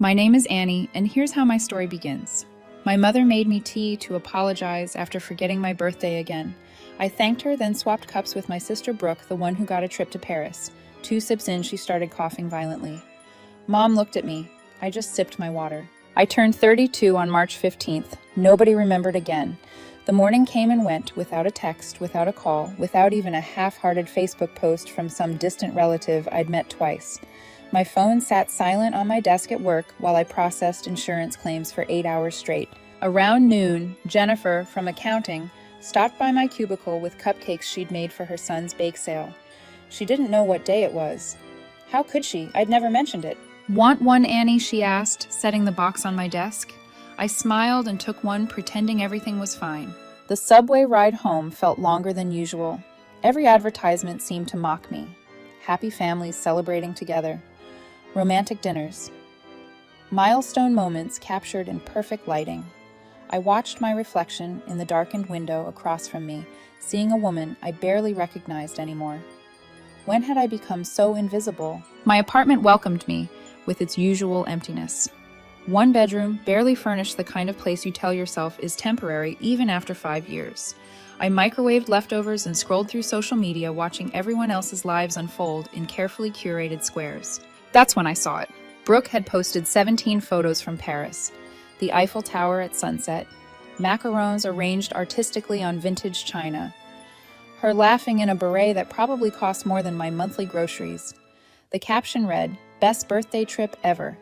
My name is Annie, and here's how my story begins. My mother made me tea to apologize after forgetting my birthday again. I thanked her, then swapped cups with my sister Brooke, the one who got a trip to Paris. 2 sips in, she started coughing violently. Mom looked at me. I just sipped my water. I turned 32 on March 15th. Nobody remembered again. The morning came and went, without a text, without a call, without even a half-hearted Facebook post from some distant relative I'd met twice. My phone sat silent on my desk at work while I processed insurance claims for 8 hours straight. Around noon, Jennifer, from accounting, stopped by my cubicle with cupcakes she'd made for her son's bake sale. She didn't know what day it was. How could she? I'd never mentioned it. "Want one, Annie?" she asked, setting the box on my desk. I smiled and took one, pretending everything was fine. The subway ride home felt longer than usual. Every advertisement seemed to mock me. Happy families celebrating together. Romantic dinners. Milestone moments captured in perfect lighting. I watched my reflection in the darkened window across from me, seeing a woman I barely recognized anymore. When had I become so invisible? My apartment welcomed me with its usual emptiness. 1 bedroom, barely furnished, the kind of place you tell yourself is temporary even after 5 years. I microwaved leftovers and scrolled through social media, watching everyone else's lives unfold in carefully curated squares. That's when I saw it. Brooke had posted 17 photos from Paris. The Eiffel Tower at sunset. Macarons arranged artistically on vintage china. Her laughing in a beret that probably cost more than my monthly groceries. The caption read, "Best birthday trip ever.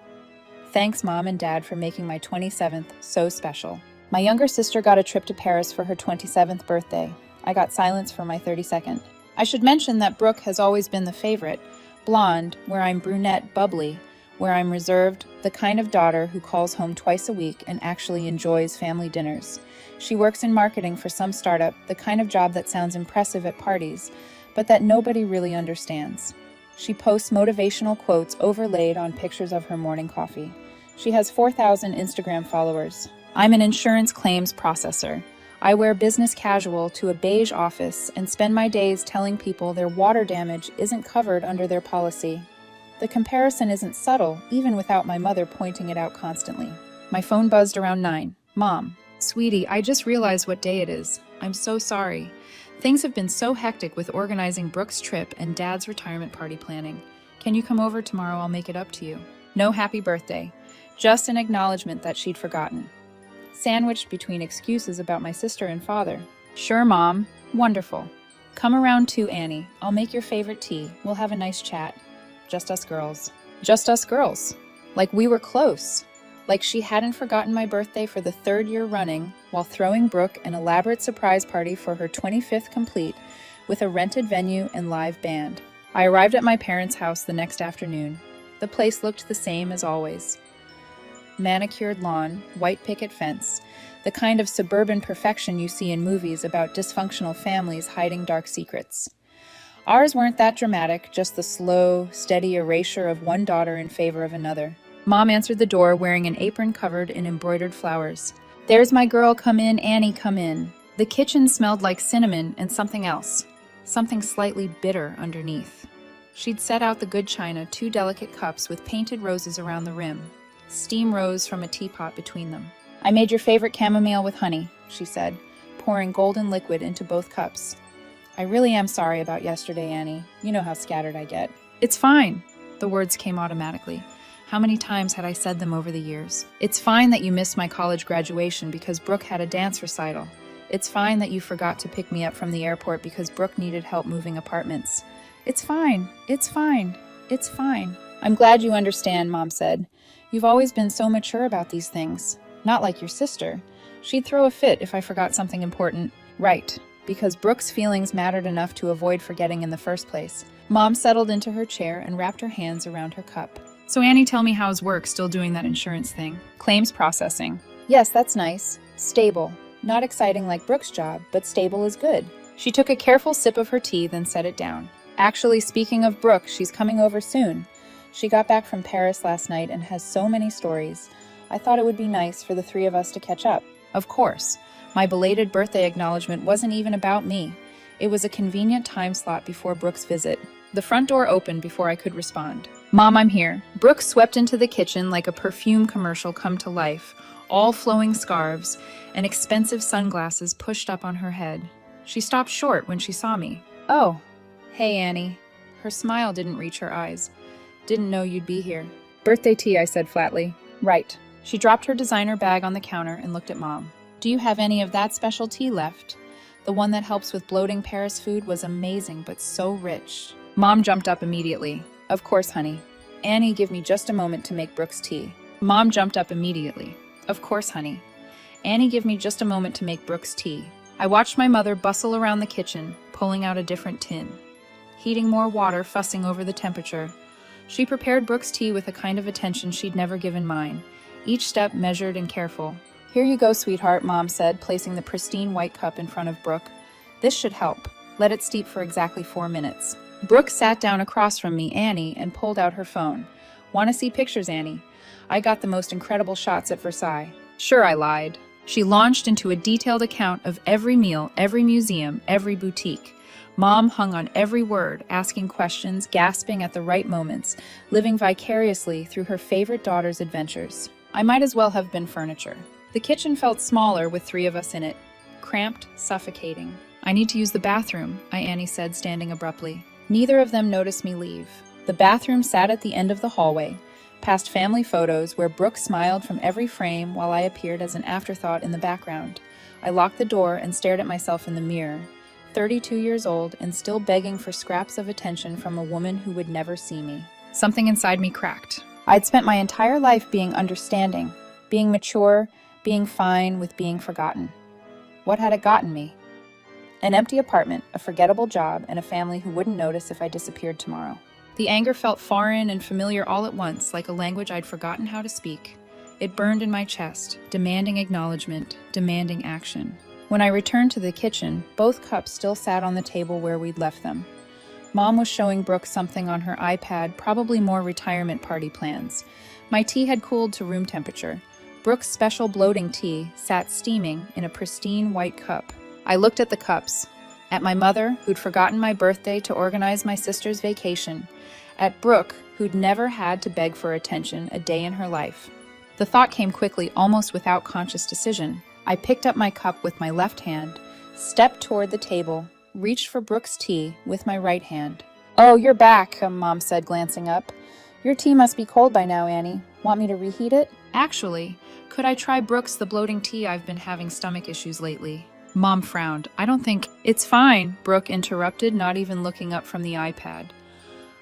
Thanks, Mom and Dad, for making my 27th so special." My younger sister got a trip to Paris for her 27th birthday. I got silence for my 32nd. I should mention that Brooke has always been the favorite. Blonde, where I'm brunette, bubbly, where I'm reserved, the kind of daughter who calls home twice a week and actually enjoys family dinners. She works in marketing for some startup, the kind of job that sounds impressive at parties, but that nobody really understands. She posts motivational quotes overlaid on pictures of her morning coffee. She has 4,000 Instagram followers. I'm an insurance claims processor. I wear business casual to a beige office and spend my days telling people their water damage isn't covered under their policy. The comparison isn't subtle, even without my mother pointing it out constantly. My phone buzzed around 9. "Mom." "Sweetie, I just realized what day it is. I'm so sorry. Things have been so hectic with organizing Brooke's trip and Dad's retirement party planning. Can you come over tomorrow? I'll make it up to you." No happy birthday. Just an acknowledgement that she'd forgotten. Sandwiched between excuses about my sister and father. "Sure, Mom. Wonderful. Come around too, Annie. I'll make your favorite tea. We'll have a nice chat. Just us girls." Just us girls. Like we were close. Like she hadn't forgotten my birthday for the 3rd year running, while throwing Brooke an elaborate surprise party for her 25th complete, with a rented venue and live band. I arrived at my parents' house the next afternoon. The place looked the same as always. Manicured lawn, white picket fence, the kind of suburban perfection you see in movies about dysfunctional families hiding dark secrets. Ours weren't that dramatic, just the slow, steady erasure of one daughter in favor of another. Mom answered the door wearing an apron covered in embroidered flowers. "There's my girl, come in, Annie, come in." The kitchen smelled like cinnamon and something else, something slightly bitter underneath. She'd set out the good china, 2 delicate cups with painted roses around the rim. Steam rose from a teapot between them. "I made your favorite chamomile with honey," she said, pouring golden liquid into both cups. "I really am sorry about yesterday, Annie. You know how scattered I get." "It's fine." The words came automatically. How many times had I said them over the years? "It's fine that you missed my college graduation because Brooke had a dance recital. It's fine that you forgot to pick me up from the airport because Brooke needed help moving apartments. It's fine. It's fine. It's fine." "I'm glad you understand," Mom said. "You've always been so mature about these things. Not like your sister. She'd throw a fit if I forgot something important." "Right, because Brooke's feelings mattered enough to avoid forgetting in the first place." Mom settled into her chair and wrapped her hands around her cup. "So Annie, tell me, how's work? Still doing that insurance thing?" "Claims processing." "Yes, that's nice. Stable. Not exciting like Brooke's job, but stable is good." She took a careful sip of her tea, then set it down. "Actually, speaking of Brooke, she's coming over soon. She got back from Paris last night and has so many stories. I thought it would be nice for the 3 of us to catch up." Of course. My belated birthday acknowledgement wasn't even about me. It was a convenient time slot before Brooke's visit. The front door opened before I could respond. Mom, I'm here. Brooke swept into the kitchen like a perfume commercial come to life, all flowing scarves and expensive sunglasses pushed up on her head. She stopped short when she saw me. Oh, hey, Annie. Her smile didn't reach her eyes. Didn't know you'd be here. Birthday tea, I said flatly. Right. She dropped her designer bag on the counter and looked at Mom. Do you have any of that special tea left? The one that helps with bloating Paris food was amazing, but so rich. Mom jumped up immediately. Of course, honey. Annie, give me just a moment to make Brooke's tea. Mom jumped up immediately. Of course, honey. Annie, give me just a moment to make Brooke's tea. I watched my mother bustle around the kitchen, pulling out a different tin. Heating more water, fussing over the temperature. She prepared Brooke's tea with a kind of attention she'd never given mine, each step measured and careful. Here you go, sweetheart, Mom said, placing the pristine white cup in front of Brooke. This should help. Let it steep for exactly 4 minutes. Brooke sat down across from me, Annie, and pulled out her phone. Want to see pictures, Annie? I got the most incredible shots at Versailles. Sure, I lied. She launched into a detailed account of every meal, every museum, every boutique. Mom hung on every word, asking questions, gasping at the right moments, living vicariously through her favorite daughter's adventures. I might as well have been furniture. The kitchen felt smaller with 3 of us in it. Cramped, suffocating. I need to use the bathroom, Annie said, standing abruptly. Neither of them noticed me leave. The bathroom sat at the end of the hallway, past family photos where Brooke smiled from every frame while I appeared as an afterthought in the background. I locked the door and stared at myself in the mirror, 32 years old and still begging for scraps of attention from a woman who would never see me. Something inside me cracked. I'd spent my entire life being understanding, being mature, being fine with being forgotten. What had it gotten me? An empty apartment, a forgettable job, and a family who wouldn't notice if I disappeared tomorrow. The anger felt foreign and familiar all at once, like a language I'd forgotten how to speak. It burned in my chest, demanding acknowledgement, demanding action. When I returned to the kitchen, both cups still sat on the table where we'd left them. Mom was showing Brooke something on her iPad, probably more retirement party plans. My tea had cooled to room temperature. Brooke's special bloating tea sat steaming in a pristine white cup. I looked at the cups, at my mother, who'd forgotten my birthday to organize my sister's vacation, at Brooke, who'd never had to beg for attention a day in her life. The thought came quickly, almost without conscious decision. I picked up my cup with my left hand, stepped toward the table, reached for Brooke's tea with my right hand. Oh, you're back, Mom said, glancing up. Your tea must be cold by now, Annie. Want me to reheat it? Actually, could I try Brooke's the bloating tea? I've been having stomach issues lately. Mom frowned. I don't think... It's fine, Brooke interrupted, not even looking up from the iPad.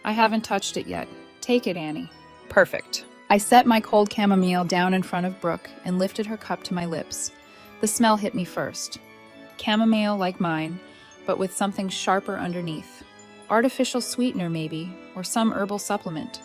I haven't touched it yet. Take it, Annie. Perfect. I set my cold chamomile down in front of Brooke and lifted her cup to my lips. The smell hit me first. Chamomile like mine, but with something sharper underneath. Artificial sweetener, maybe, or some herbal supplement.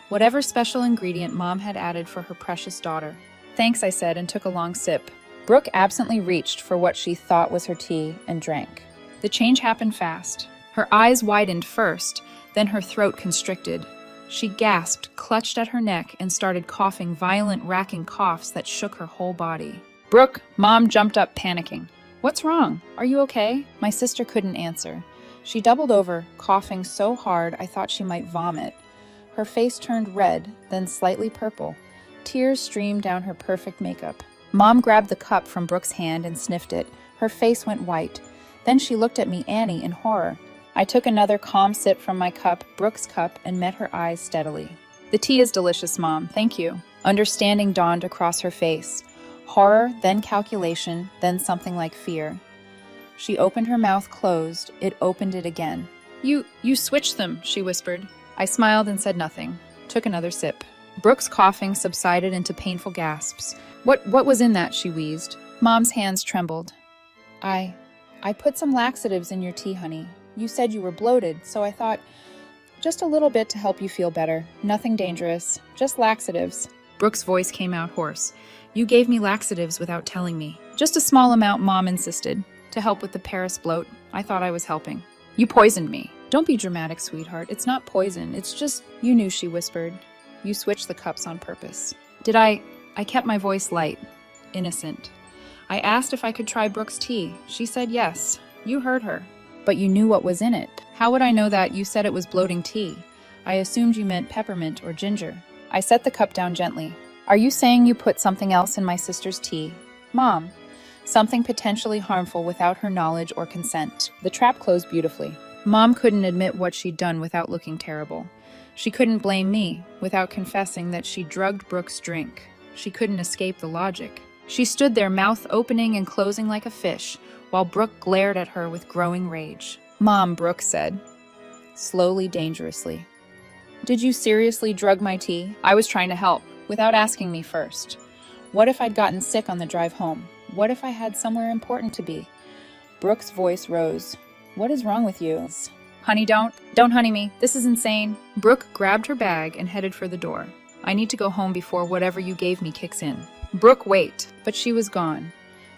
Whatever special ingredient Mom had added for her precious daughter. Thanks, I said, and took a long sip. Brooke absently reached for what she thought was her tea and drank. The change happened fast. Her eyes widened first, then her throat constricted. She gasped, clutched at her neck, and started coughing violent, racking coughs that shook her whole body. Brooke, Mom jumped up, panicking. What's wrong? Are you okay? My sister couldn't answer. She doubled over, coughing so hard I thought she might vomit. Her face turned red, then slightly purple. Tears streamed down her perfect makeup. Mom grabbed the cup from Brooke's hand and sniffed it. Her face went white. Then she looked at me, Annie, in horror. I took another calm sip from my cup, Brooke's cup, and met her eyes steadily. The tea is delicious, Mom. Thank you. Understanding dawned across her face. Horror, then calculation, then something like fear. She opened her mouth closed. It opened it again. You switched them, she whispered. I smiled and said nothing. Took another sip. Brooke's coughing subsided into painful gasps. What was in that? She wheezed. Mom's hands trembled. I put some laxatives in your tea, honey. You said you were bloated, so I thought just a little bit to help you feel better. Nothing dangerous, just laxatives. Brooke's voice came out hoarse. You gave me laxatives without telling me. Just a small amount, Mom insisted, to help with the Paris bloat. I thought I was helping. You poisoned me. Don't be dramatic, sweetheart. It's not poison. It's just... You knew, she whispered. You switched the cups on purpose. Did I kept my voice light, innocent. I asked if I could try Brooke's tea. She said yes. You heard her. But you knew what was in it. How would I know that? You said it was bloating tea. I assumed you meant peppermint or ginger. I set the cup down gently. Are you saying you put something else in my sister's tea? Mom. Something potentially harmful without her knowledge or consent. The trap closed beautifully. Mom couldn't admit what she'd done without looking terrible. She couldn't blame me without confessing that she drugged Brooke's drink. She couldn't escape the logic. She stood there, mouth opening and closing like a fish, while Brooke glared at her with growing rage. Mom, Brooke said, slowly, dangerously. Did you seriously drug my tea? I was trying to help, without asking me first. What if I'd gotten sick on the drive home? What if I had somewhere important to be? Brooke's voice rose. What is wrong with you? Honey, don't honey me. This is insane. Brooke grabbed her bag and headed for the door. I need to go home before whatever you gave me kicks in. Brooke, wait. But she was gone.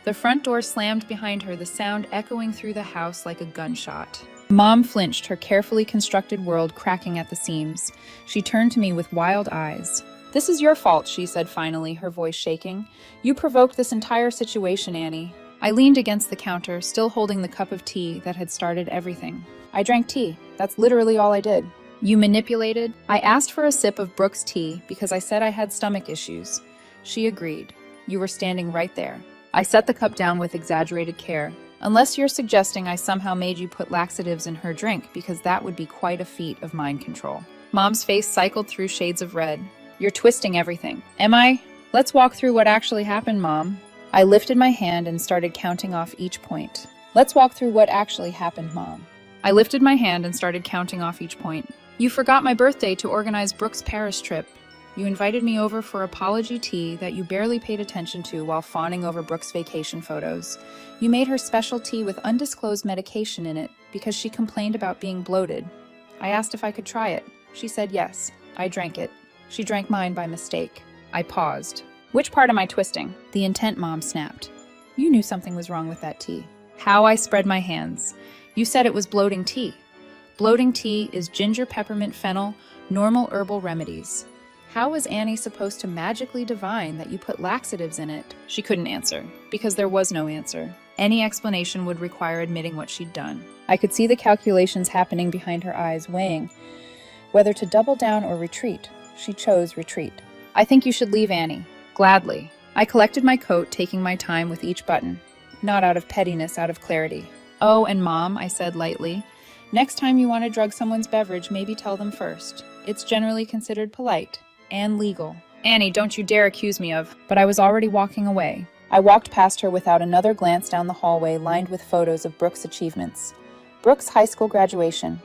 The front door slammed behind her, the sound echoing through the house like a gunshot. Mom flinched, her carefully constructed world cracking at the seams. She turned to me with wild eyes. This is your fault, she said finally, her voice shaking. You provoked this entire situation, Annie. I leaned against the counter, still holding the cup of tea that had started everything. I drank tea. That's literally all I did. You manipulated? I asked for a sip of Brooke's tea because I said I had stomach issues. She agreed. You were standing right there. I set the cup down with exaggerated care. Unless you're suggesting I somehow made you put laxatives in her drink, because that would be quite a feat of mind control. Mom's face cycled through shades of red. You're twisting everything. Am I? Let's walk through what actually happened, Mom. I lifted my hand and started counting off each point. Let's walk through what actually happened, Mom. I lifted my hand and started counting off each point. You forgot my birthday to organize Brooke's Paris trip. You invited me over for apology tea that you barely paid attention to while fawning over Brooke's vacation photos. You made her special tea with undisclosed medication in it because she complained about being bloated. I asked if I could try it. She said yes. I drank it. She drank mine by mistake. I paused. Which part am I twisting? The intent, Mom snapped. You knew something was wrong with that tea. How I spread my hands. You said it was bloating tea. Bloating tea is ginger, peppermint, fennel, normal herbal remedies. How was Annie supposed to magically divine that you put laxatives in it? She couldn't answer, because there was no answer. Any explanation would require admitting what she'd done. I could see the calculations happening behind her eyes, weighing whether to double down or retreat. She chose retreat. I think you should leave, Annie. Gladly. I collected my coat, taking my time with each button. Not out of pettiness, out of clarity. Oh, and Mom, I said lightly, next time you want to drug someone's beverage, maybe tell them first. It's generally considered polite. And legal. Annie, don't you dare accuse me of. But I was already walking away. I walked past her without another glance down the hallway lined with photos of Brooke's achievements. Brooke's high school graduation.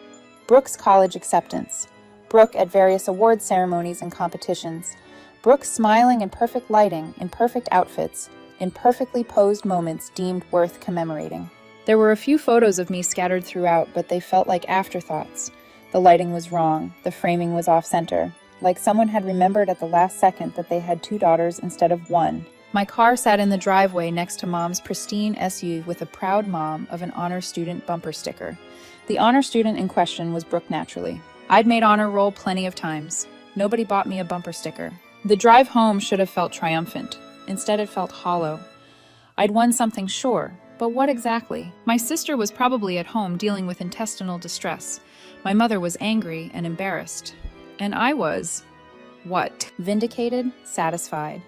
Brooke's college acceptance. Brooke at various award ceremonies and competitions. Brooke smiling in perfect lighting, in perfect outfits, in perfectly posed moments deemed worth commemorating. There were a few photos of me scattered throughout, but they felt like afterthoughts. The lighting was wrong. The framing was off-center. Like someone had remembered at the last second that they had 2 daughters instead of 1. My car sat in the driveway next to Mom's pristine SUV with a proud mom of an honor student bumper sticker. The honor student in question was Brooke, naturally. I'd made honor roll plenty of times. Nobody bought me a bumper sticker. The drive home should have felt triumphant. Instead, it felt hollow. I'd won something, sure, but what exactly? My sister was probably at home dealing with intestinal distress. My mother was angry and embarrassed. And I was, what? Vindicated, satisfied,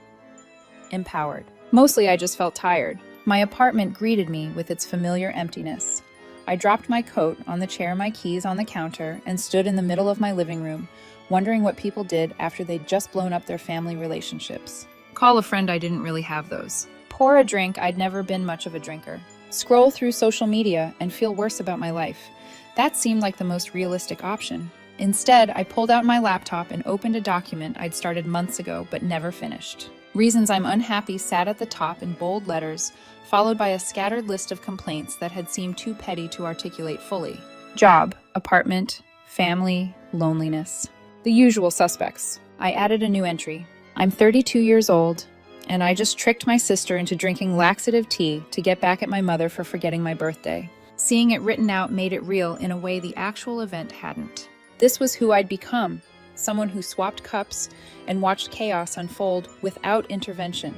empowered. Mostly I just felt tired. My apartment greeted me with its familiar emptiness. I dropped my coat on the chair, my keys on the counter, and stood in the middle of my living room, wondering what people did after they'd just blown up their family relationships. Call a friend, I didn't really have those. Pour a drink, I'd never been much of a drinker. Scroll through social media and feel worse about my life. That seemed like the most realistic option. Instead, I pulled out my laptop and opened a document I'd started months ago but never finished. Reasons I'm unhappy sat at the top in bold letters, followed by a scattered list of complaints that had seemed too petty to articulate fully. Job, apartment, family, loneliness. The usual suspects. I added a new entry. I'm 32 years old, and I just tricked my sister into drinking laxative tea to get back at my mother for forgetting my birthday. Seeing it written out made it real in a way the actual event hadn't. This was who I'd become, someone who swapped cups and watched chaos unfold without intervention,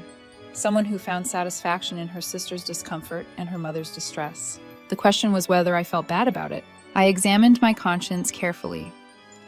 someone who found satisfaction in her sister's discomfort and her mother's distress. The question was whether I felt bad about it. I examined my conscience carefully.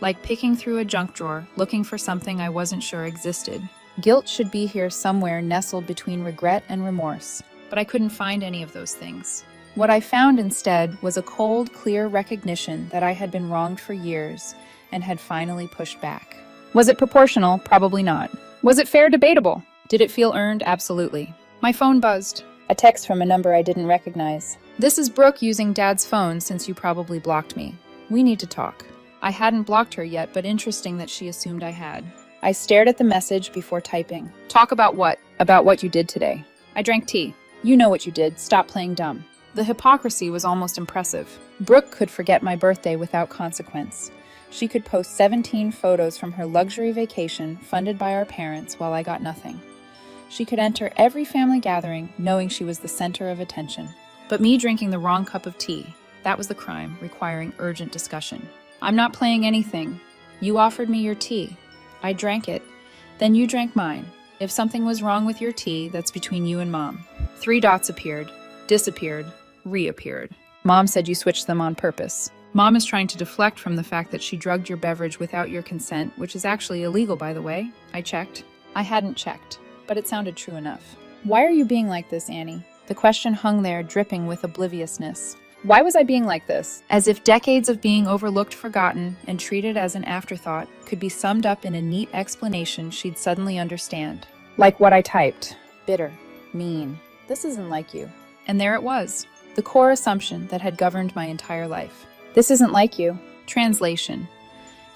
like picking through a junk drawer, looking for something I wasn't sure existed. Guilt should be here somewhere nestled between regret and remorse, but I couldn't find any of those things. What I found instead was a cold, clear recognition that I had been wronged for years and had finally pushed back. Was it proportional? Probably not. Was it fair? Debatable. Did it feel earned? Absolutely. My phone buzzed. A text from a number I didn't recognize. "This is Brooke using Dad's phone since you probably blocked me. We need to talk." I hadn't blocked her yet, but interesting that she assumed I had. I stared at the message before typing. "Talk about what?" "About what you did today." "I drank tea." "You know what you did. Stop playing dumb." The hypocrisy was almost impressive. Brooke could forget my birthday without consequence. She could post 17 photos from her luxury vacation funded by our parents while I got nothing. She could enter every family gathering knowing she was the center of attention. But me drinking the wrong cup of tea, that was the crime, requiring urgent discussion. "I'm not playing anything. You offered me your tea. I drank it. Then you drank mine. If something was wrong with your tea, that's between you and Mom." 3 dots appeared, disappeared, reappeared. "Mom said you switched them on purpose." Mom is trying to deflect from the fact that she drugged your beverage without your consent, which is actually illegal, by the way. I checked. I hadn't checked, but it sounded true enough. "Why are you being like this, Annie?" The question hung there, dripping with obliviousness. Why was I being like this? As if decades of being overlooked, forgotten, and treated as an afterthought could be summed up in a neat explanation she'd suddenly understand. Like what I typed. Bitter. Mean. This isn't like you. And there it was. The core assumption that had governed my entire life. This isn't like you. Translation.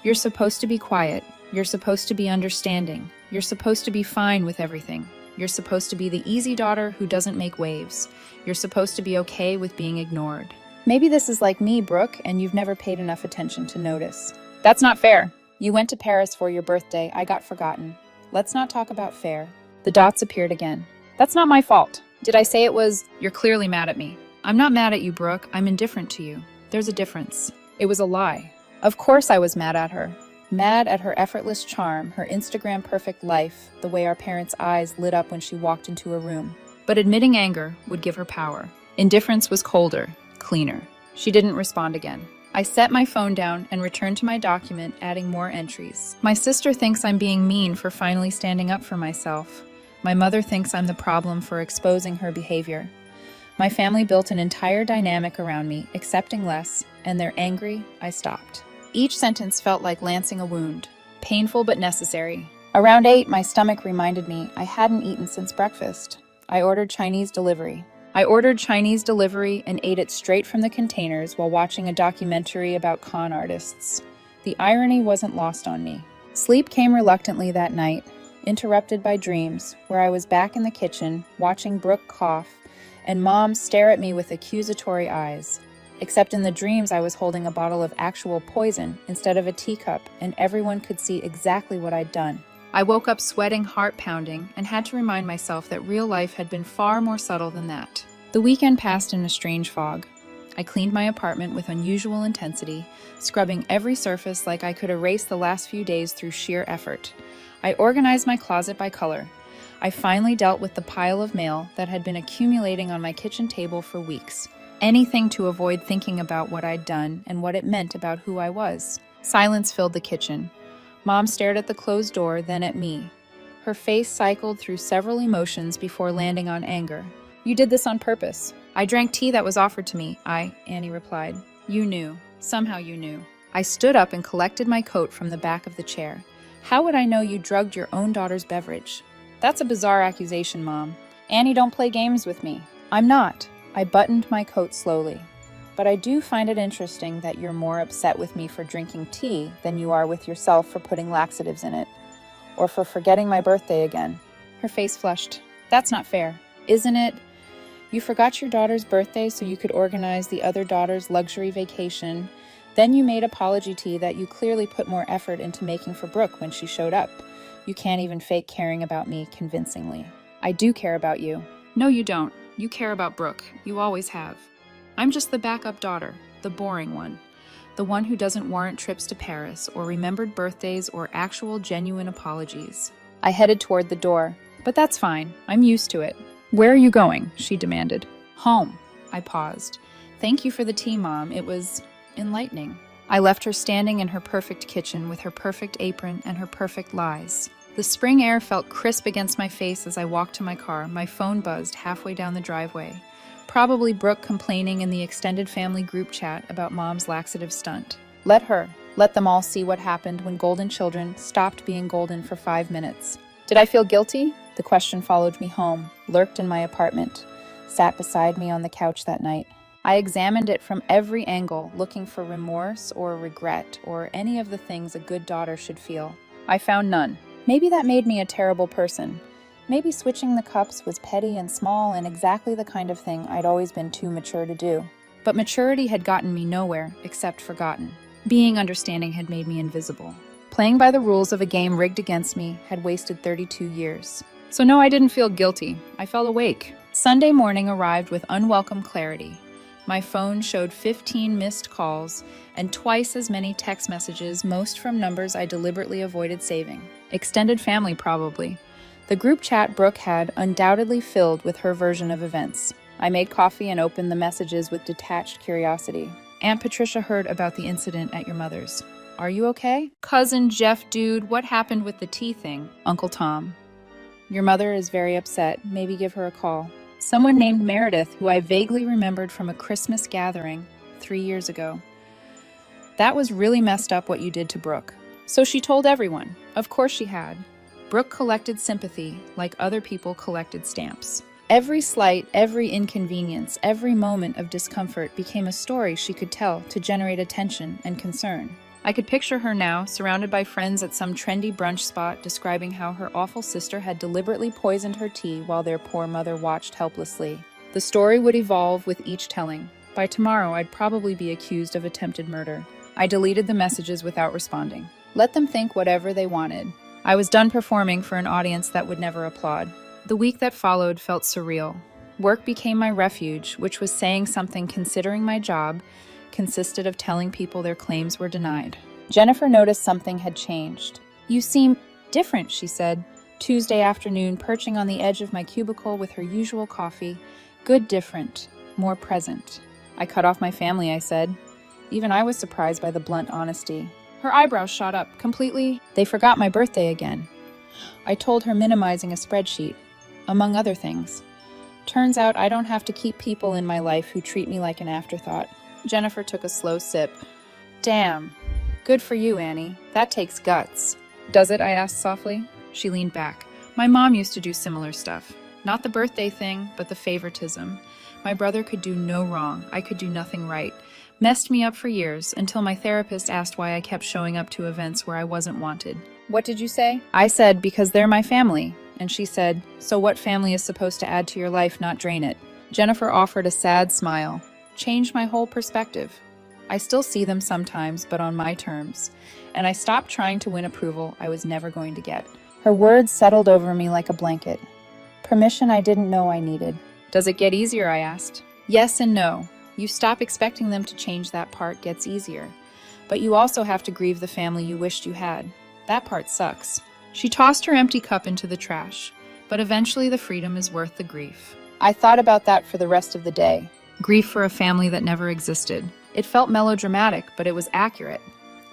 You're supposed to be quiet. You're supposed to be understanding. You're supposed to be fine with everything. You're supposed to be the easy daughter who doesn't make waves. You're supposed to be okay with being ignored. Maybe this is like me, Brooke, and you've never paid enough attention to notice. That's not fair. You went to Paris for your birthday. I got forgotten. Let's not talk about fair. The dots appeared again. That's not my fault. Did I say it was? You're clearly mad at me. I'm not mad at you, Brooke. I'm indifferent to you. There's a difference. It was a lie. Of course I was mad at her. Mad at her effortless charm, her Instagram perfect life, the way our parents' eyes lit up when she walked into a room. But admitting anger would give her power. Indifference was colder, cleaner. She didn't respond again. I set my phone down and returned to my document, adding more entries. My sister thinks I'm being mean for finally standing up for myself. My mother thinks I'm the problem for exposing her behavior. My family built an entire dynamic around me, accepting less, and they're angry, I stopped. Each sentence felt like lancing a wound, painful but necessary. Around 8, my stomach reminded me I hadn't eaten since breakfast. I ordered Chinese delivery. And ate it straight from the containers while watching a documentary about con artists. The irony wasn't lost on me. Sleep came reluctantly that night, interrupted by dreams, where I was back in the kitchen, watching Brooke cough, and Mom stare at me with accusatory eyes. Except in the dreams I was holding a bottle of actual poison instead of a teacup, and everyone could see exactly what I'd done. I woke up sweating, heart pounding, and had to remind myself that real life had been far more subtle than that. The weekend passed in a strange fog. I cleaned my apartment with unusual intensity, scrubbing every surface like I could erase the last few days through sheer effort. I organized my closet by color. I finally dealt with the pile of mail that had been accumulating on my kitchen table for weeks. Anything to avoid thinking about what I'd done and what it meant about who I was. Silence filled the kitchen. Mom stared at the closed door, then at me. Her face cycled through several emotions before landing on anger. "You did this on purpose." "I drank tea that was offered to me," Annie replied. "You knew. Somehow you knew." I stood up and collected my coat from the back of the chair. "How would I know you drugged your own daughter's beverage?" "That's a bizarre accusation, Mom. Annie, don't play games with me." "I'm not." I buttoned my coat slowly. "But I do find it interesting that you're more upset with me for drinking tea than you are with yourself for putting laxatives in it, or for forgetting my birthday again." Her face flushed. "That's not fair." "Isn't it? You forgot your daughter's birthday so you could organize the other daughter's luxury vacation. Then you made apology tea that you clearly put more effort into making for Brooke when she showed up. You can't even fake caring about me convincingly." "I do care about you." "No, you don't. You care about Brooke. You always have. I'm just the backup daughter, the boring one, the one who doesn't warrant trips to Paris or remembered birthdays or actual genuine apologies." I headed toward the door. "But that's fine. I'm used to it." "Where are you going?" she demanded. "Home." I paused. "Thank you for the tea, Mom. It was enlightening." I left her standing in her perfect kitchen with her perfect apron and her perfect lies. The spring air felt crisp against my face as I walked to my car. My phone buzzed halfway down the driveway. Probably Brooke complaining in the extended family group chat about Mom's laxative stunt. Let them all see what happened when golden children stopped being golden for 5 minutes. Did I feel guilty? The question followed me home, lurked in my apartment, sat beside me on the couch that night. I examined it from every angle, looking for remorse or regret or any of the things a good daughter should feel. I found none. Maybe that made me a terrible person. Maybe switching the cups was petty and small and exactly the kind of thing I'd always been too mature to do. But maturity had gotten me nowhere except forgotten. Being understanding had made me invisible. Playing by the rules of a game rigged against me had wasted 32 years. So no, I didn't feel guilty. I felt awake. Sunday morning arrived with unwelcome clarity. My phone showed 15 missed calls and twice as many text messages, most from numbers I deliberately avoided saving. Extended family, probably. The group chat Brooke had undoubtedly filled with her version of events. I made coffee and opened the messages with detached curiosity. Aunt Patricia heard about the incident at your mother's. Are you okay? Cousin Jeff, dude, what happened with the tea thing? Uncle Tom. Your mother is very upset. Maybe give her a call. Someone named Meredith, who I vaguely remembered from a Christmas gathering 3 years ago. That was really messed up what you did to Brooke. So she told everyone. Of course she had. Brooke collected sympathy like other people collected stamps. Every slight, every inconvenience, every moment of discomfort became a story she could tell to generate attention and concern. I could picture her now, surrounded by friends at some trendy brunch spot, describing how her awful sister had deliberately poisoned her tea while their poor mother watched helplessly. The story would evolve with each telling. By tomorrow, I'd probably be accused of attempted murder. I deleted the messages without responding. Let them think whatever they wanted. I was done performing for an audience that would never applaud. The week that followed felt surreal. Work became my refuge, which was saying something considering my job consisted of telling people their claims were denied. Jennifer noticed something had changed. You seem different, she said, Tuesday afternoon, perching on the edge of my cubicle with her usual coffee. Good different, more present. I cut off my family, I said. Even I was surprised by the blunt honesty. Her eyebrows shot up completely. They forgot my birthday again. I told her, minimizing a spreadsheet, among other things. Turns out I don't have to keep people in my life who treat me like an afterthought. Jennifer took a slow sip. Damn. Good for you, Annie. That takes guts. Does it? I asked softly. She leaned back. My mom used to do similar stuff. Not the birthday thing, but the favoritism. My brother could do no wrong. I could do nothing right. Messed me up for years, until my therapist asked why I kept showing up to events where I wasn't wanted. What did you say? I said, because they're my family. And she said, so what family is supposed to add to your life, not drain it? Jennifer offered a sad smile. Changed my whole perspective. I still see them sometimes, but on my terms. And I stopped trying to win approval I was never going to get. Her words settled over me like a blanket. Permission I didn't know I needed. Does it get easier? I asked. Yes and no. You stop expecting them to change. That part gets easier. But you also have to grieve the family you wished you had. That part sucks. She tossed her empty cup into the trash. But eventually the freedom is worth the grief. I thought about that for the rest of the day. Grief for a family that never existed. It felt melodramatic, but it was accurate.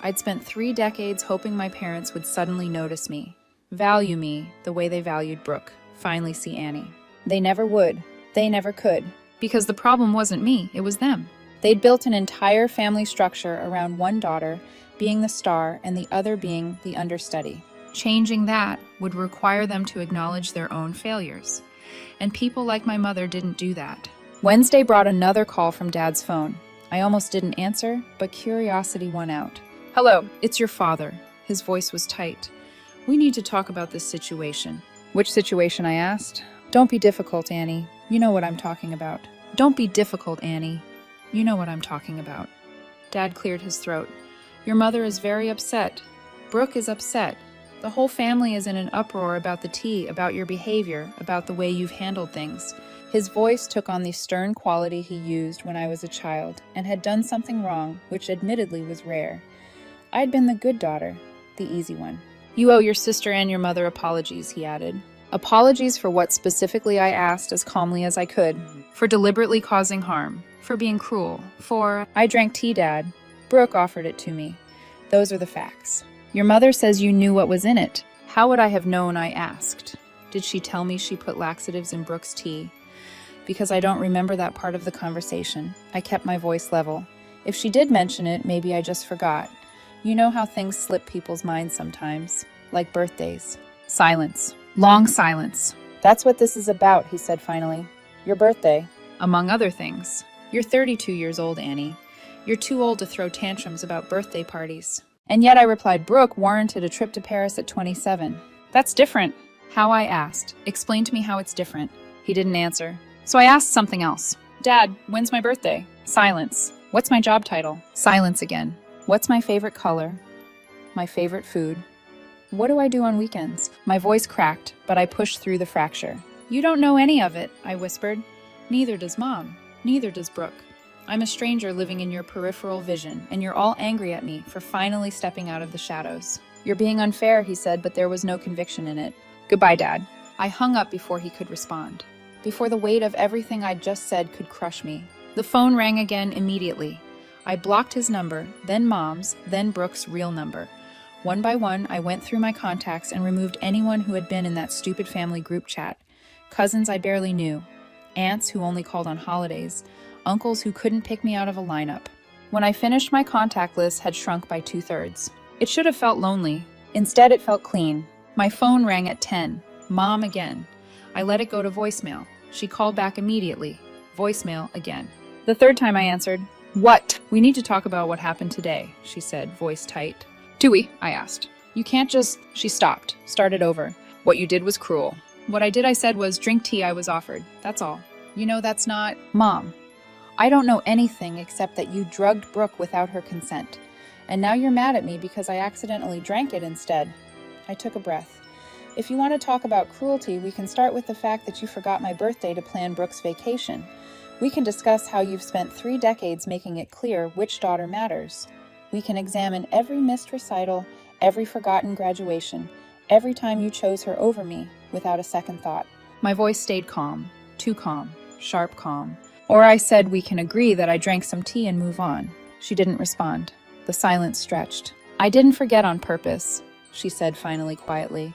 I'd spent 3 decades hoping my parents would suddenly notice me, value me the way they valued Brooke, finally see Annie. They never would. They never could. Because the problem wasn't me, it was them. They'd built an entire family structure around one daughter being the star and the other being the understudy. Changing that would require them to acknowledge their own failures. And people like my mother didn't do that. Wednesday brought another call from Dad's phone. I almost didn't answer, but curiosity won out. Hello, it's your father. His voice was tight. We need to talk about this situation. Which situation? I asked. Don't be difficult, Annie. You know what I'm talking about. Don't be difficult, Annie. You know what I'm talking about. Dad cleared his throat. Your mother is very upset. Brooke is upset. The whole family is in an uproar about the tea, about your behavior, about the way you've handled things. His voice took on the stern quality he used when I was a child and had done something wrong, which admittedly was rare. I'd been the good daughter, the easy one. You owe your sister and your mother apologies, he added. Apologies for what specifically, I asked as calmly as I could. For deliberately causing harm. For being cruel. For, I drank tea, Dad. Brooke offered it to me. Those are the facts. Your mother says you knew what was in it. How would I have known? I asked. Did she tell me she put laxatives in Brooke's tea? Because I don't remember that part of the conversation. I kept my voice level. If she did mention it, maybe I just forgot. You know how things slip people's minds sometimes, like birthdays. Silence. Long silence. That's what this is about, he said finally. Your birthday. Among other things. You're 32 years old, Annie. You're too old to throw tantrums about birthday parties. And yet I replied, Brooke warranted a trip to Paris at 27. That's different. How? I asked. Explain to me how it's different. He didn't answer. So I asked something else. Dad, when's my birthday? Silence. What's my job title? Silence again. What's my favorite color? My favorite food? What do I do on weekends? My voice cracked, but I pushed through the fracture. You don't know any of it, I whispered. Neither does Mom. Neither does Brooke. I'm a stranger living in your peripheral vision, and you're all angry at me for finally stepping out of the shadows. You're being unfair, he said, but there was no conviction in it. Goodbye, Dad. I hung up before he could respond, before the weight of everything I'd just said could crush me. The phone rang again immediately. I blocked his number, then Mom's, then Brooke's real number. One by one, I went through my contacts and removed anyone who had been in that stupid family group chat. Cousins I barely knew, aunts who only called on holidays, uncles who couldn't pick me out of a lineup. When I finished, my contact list had shrunk by 2/3. It should have felt lonely. Instead, it felt clean. My phone rang at 10. Mom again. I let it go to voicemail. She called back immediately. Voicemail again. The third time I answered. What? We need to talk about what happened today, she said, voice tight. Do we? I asked. You can't just... She stopped, started over. What you did was cruel. What I did, I said, was drink tea I was offered. That's all. You know that's not... Mom, I don't know anything except that you drugged Brooke without her consent. And now you're mad at me because I accidentally drank it instead. I took a breath. If you want to talk about cruelty, we can start with the fact that you forgot my birthday to plan Brooke's vacation. We can discuss how you've spent 3 decades making it clear which daughter matters. We can examine every missed recital, every forgotten graduation, every time you chose her over me, without a second thought. My voice stayed calm, too calm, sharp calm. Or I said we can agree that I drank some tea and move on. She didn't respond. The silence stretched. I didn't forget on purpose, she said finally quietly.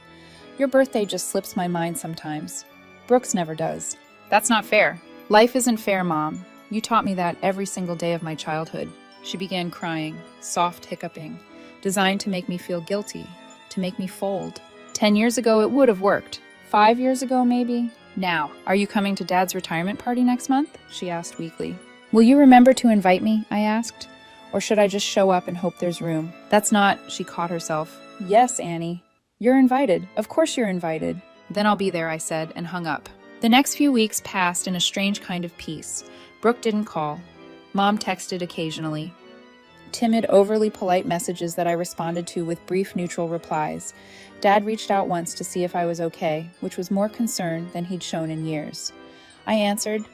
Your birthday just slips my mind sometimes. Brooke's never does. That's not fair. Life isn't fair, Mom. You taught me that every single day of my childhood. She began crying, soft hiccuping, designed to make me feel guilty, to make me fold. 10 years ago, it would have worked. 5 years ago, maybe. Now, are you coming to Dad's retirement party next month? She asked weakly. Will you remember to invite me? I asked. Or should I just show up and hope there's room? That's not... She caught herself. Yes, Annie. You're invited. Of course you're invited. Then I'll be there, I said, and hung up. The next few weeks passed in a strange kind of peace. Brooke didn't call. Mom texted occasionally. Timid, overly polite messages that I responded to with brief, neutral replies. Dad reached out once to see if I was okay, which was more concern than he'd shown in years. I answered,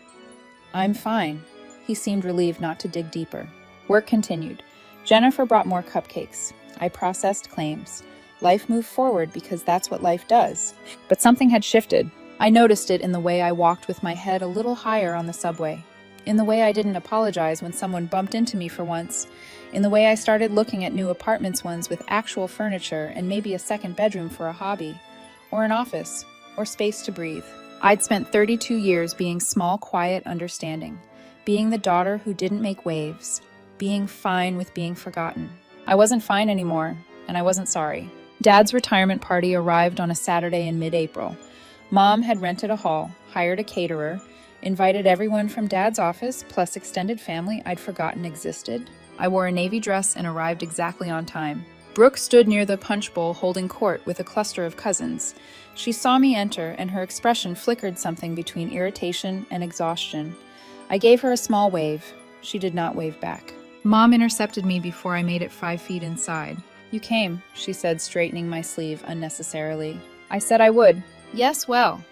I'm fine. He seemed relieved not to dig deeper. Work continued. Jennifer brought more cupcakes. I processed claims. Life moved forward because that's what life does. But something had shifted. I noticed it in the way I walked with my head a little higher on the subway, in the way I didn't apologize when someone bumped into me for once, in the way I started looking at new apartments, ones with actual furniture and maybe a second bedroom for a hobby, or an office, or space to breathe. I'd spent 32 years being small, quiet, understanding, being the daughter who didn't make waves, being fine with being forgotten. I wasn't fine anymore, and I wasn't sorry. Dad's retirement party arrived on a Saturday in mid-April. Mom had rented a hall, hired a caterer, invited everyone from Dad's office, plus extended family I'd forgotten existed. I wore a navy dress and arrived exactly on time. Brooke stood near the punch bowl holding court with a cluster of cousins. She saw me enter, and her expression flickered something between irritation and exhaustion. I gave her a small wave. She did not wave back. Mom intercepted me before I made it 5 feet inside. You came, she said, straightening my sleeve unnecessarily. I said I would. Yes, well.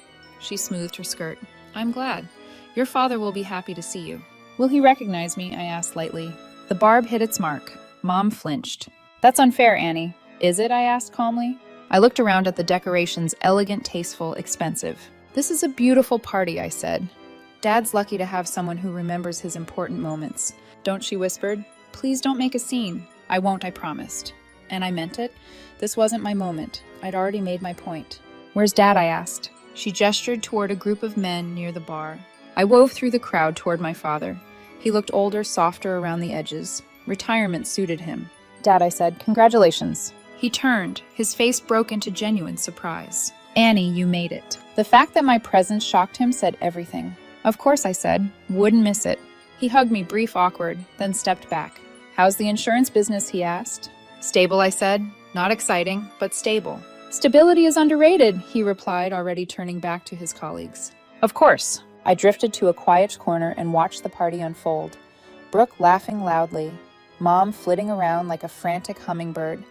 She smoothed her skirt. I'm glad. Your father will be happy to see you. Will he recognize me? I asked lightly. The barb hit its mark. Mom flinched. That's unfair, Annie. Is it? I asked calmly. I looked around at the decorations, elegant, tasteful, expensive. This is a beautiful party, I said. Dad's lucky to have someone who remembers his important moments. Don't, she whispered. please don't make a scene. I won't, I promised. And I meant it. This wasn't my moment. I'd already made my point. Where's Dad? I asked. She gestured toward a group of men near the bar. I wove through the crowd toward my father. He looked older, softer around the edges. Retirement suited him. Dad, I said, congratulations. He turned. His face broke into genuine surprise. Annie, you made it. The fact that my presence shocked him said everything. Of course, I said. Wouldn't miss it. He hugged me, brief, awkward, then stepped back. How's the insurance business? He asked. Stable, I said. Not exciting, but stable. Stability is underrated, he replied, already turning back to his colleagues. Of course. I drifted to a quiet corner and watched the party unfold. Brooke laughing loudly, Mom flitting around like a frantic hummingbird,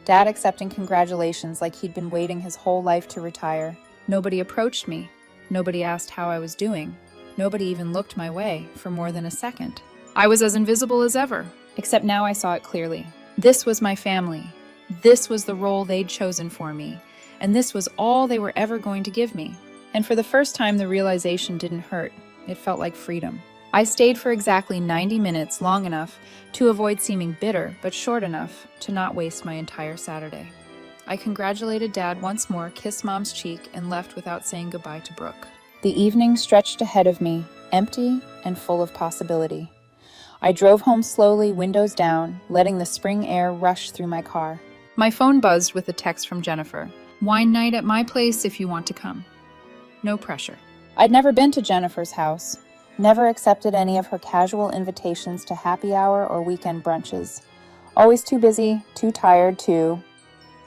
Dad accepting congratulations like he'd been waiting his whole life to retire. Nobody approached me. Nobody asked how I was doing. Nobody even looked my way for more than a second. I was as invisible as ever, except now I saw it clearly. This was my family. This was the role they'd chosen for me, and this was all they were ever going to give me. And for the first time, the realization didn't hurt. It felt like freedom. I stayed for exactly 90 minutes, long enough to avoid seeming bitter, but short enough to not waste my entire Saturday. I congratulated Dad once more, kissed Mom's cheek, and left without saying goodbye to Brooke. The evening stretched ahead of me, empty and full of possibility. I drove home slowly, windows down, letting the spring air rush through my car. My phone buzzed with a text from Jennifer. Wine night at my place if you want to come. No pressure. I'd never been to Jennifer's house, never accepted any of her casual invitations to happy hour or weekend brunches. Always too busy, too tired,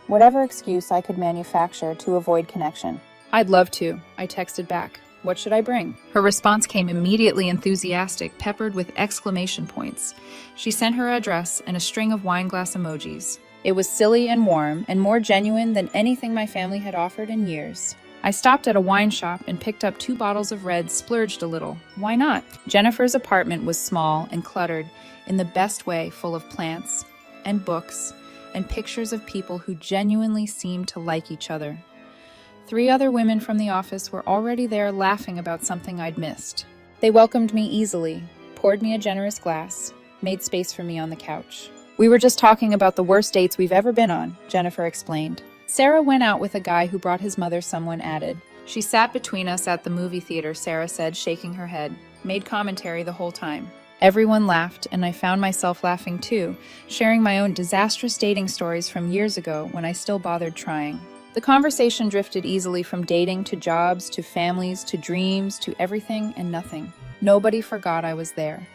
whatever excuse I could manufacture to avoid connection. I'd love to, I texted back. What should I bring? Her response came immediately enthusiastic, peppered with exclamation points. She sent her address and a string of wine glass emojis. It was silly and warm, and more genuine than anything my family had offered in years. I stopped at a wine shop and picked up 2 bottles of red, splurged a little. Why not? Jennifer's apartment was small and cluttered, in the best way, full of plants and books and pictures of people who genuinely seemed to like each other. 3 other women from the office were already there laughing about something I'd missed. They welcomed me easily, poured me a generous glass, made space for me on the couch. We were just talking about the worst dates we've ever been on, Jennifer explained. Sarah went out with a guy who brought his mother, someone added. She sat between us at the movie theater, Sarah said, shaking her head, made commentary the whole time. Everyone laughed, and I found myself laughing too, sharing my own disastrous dating stories from years ago when I still bothered trying. The conversation drifted easily from dating to jobs to families to dreams to everything and nothing. Nobody forgot I was there.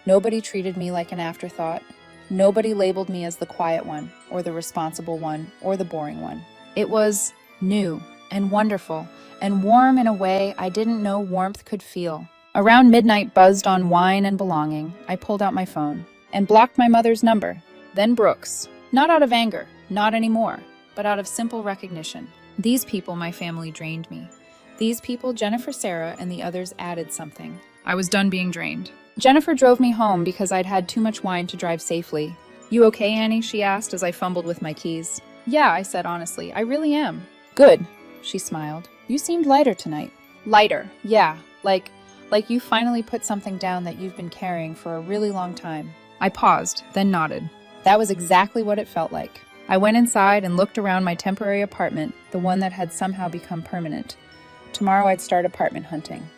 Nobody treated me like an afterthought. Nobody labeled me as the quiet one, or the responsible one, or the boring one. It was new and wonderful and warm in a way I didn't know warmth could feel. Around midnight, buzzed on wine and belonging, I pulled out my phone and blocked my mother's number, then Brooke's. Not out of anger, not anymore, but out of simple recognition. These people, my family, drained me. These people, Jennifer, Sarah, and the others added something. I was done being drained. Jennifer drove me home because I'd had too much wine to drive safely. You okay, Annie? She asked as I fumbled with my keys. Yeah, I said honestly, I really am. Good, she smiled. You seemed lighter tonight. Lighter, yeah, like you finally put something down that you've been carrying for a really long time. I paused, then nodded. That was exactly what it felt like. I went inside and looked around my temporary apartment, the one that had somehow become permanent. Tomorrow I'd start apartment hunting.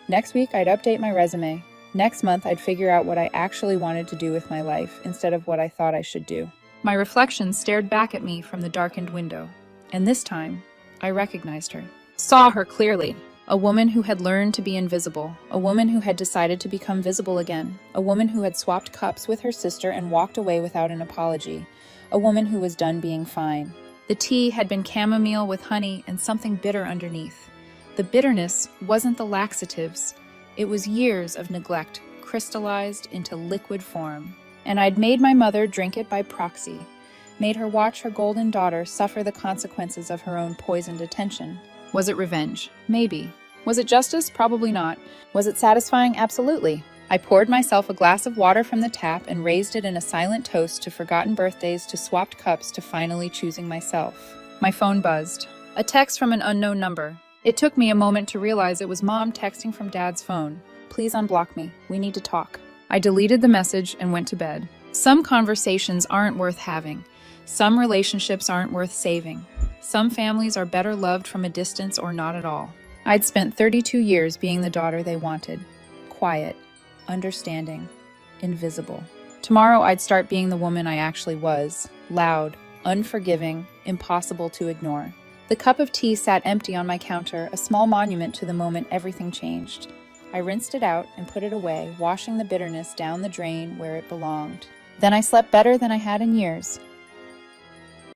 Next week I'd update my resume. Next month, I'd figure out what I actually wanted to do with my life instead of what I thought I should do. My reflection stared back at me from the darkened window, and this time, I recognized her. Saw her clearly. A woman who had learned to be invisible, a woman who had decided to become visible again, a woman who had swapped cups with her sister and walked away without an apology, a woman who was done being fine. The tea had been chamomile with honey and something bitter underneath. The bitterness wasn't the laxatives. It was years of neglect, crystallized into liquid form. And I'd made my mother drink it by proxy, made her watch her golden daughter suffer the consequences of her own poisoned attention. Was it revenge? Maybe. Was it justice? Probably not. Was it satisfying? Absolutely. I poured myself a glass of water from the tap and raised it in a silent toast to forgotten birthdays, to swapped cups, to finally choosing myself. My phone buzzed. A text from an unknown number. It took me a moment to realize it was Mom texting from Dad's phone. Please unblock me. We need to talk. I deleted the message and went to bed. Some conversations aren't worth having. Some relationships aren't worth saving. Some families are better loved from a distance or not at all. I'd spent 32 years being the daughter they wanted. Quiet, understanding, invisible. Tomorrow I'd start being the woman I actually was. Loud, unforgiving, impossible to ignore. The cup of tea sat empty on my counter, a small monument to the moment everything changed. I rinsed it out and put it away, washing the bitterness down the drain where it belonged. Then I slept better than I had in years.